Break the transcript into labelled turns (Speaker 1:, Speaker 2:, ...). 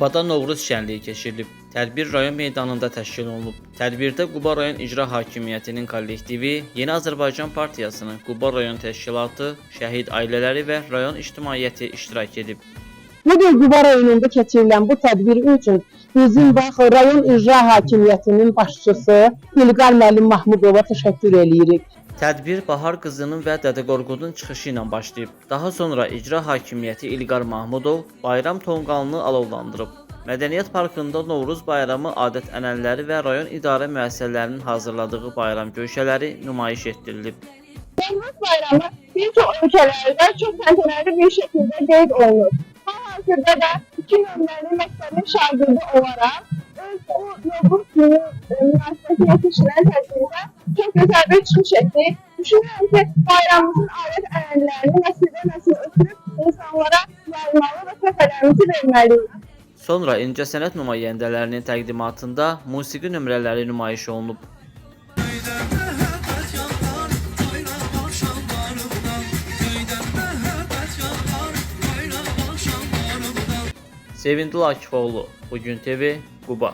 Speaker 1: Qubada Novruz şənliyi keçirilib. Tədbir rayon meydanında təşkil olunub. Tədbirdə Quba rayon İcra Hakimiyyətinin kollektivi, Yeni Azərbaycan Partiyasının Quba rayon təşkilatı, şəhid ailələri və rayon ictimaiyyəti iştirak edib.
Speaker 2: Bugün Quba rayonunda keçirilən bu tədbir üçün bizim rayon İcra Hakimiyyətinin başçısı İlqar müəllim Mahmudova təşəkkür edirik.
Speaker 1: Tədbir Bahar qızının və Dədə Qorqudun çıxışı ilə başlayıb. Daha sonra İcra Hakimiyyəti İlqar Mahmudov bayram tonqalını alovlandırıb. Mədəniyyət Parkında Novruz bayramı adət-ənənələri və rayon idarə müəssisələrinin hazırladığı bayram göyşələri nümayiş etdirilib.
Speaker 3: Novruz bayramı bir çox ölkələrdə çox təntənəli bir şəkildə qeyd olunur. Hal-hazırda da 2 nömrəli məktəbin şagirdi olaraq o Novruz günü münasibətilə keçirilən tədbirdə çox gözəl bir çıxış etdi. Düşünürəm ki, bayramımızın adət-ənənələrini nəsildən-nəsil ötürüb insanlara yaymalı və töhfələrimizi verməliyik.
Speaker 1: Sonra incəsənət nümayəndələrinin təqdimatında musiqi nömrələri nümayiş olunub. Sevindil Akifoğlu, Bugün TV, Quba.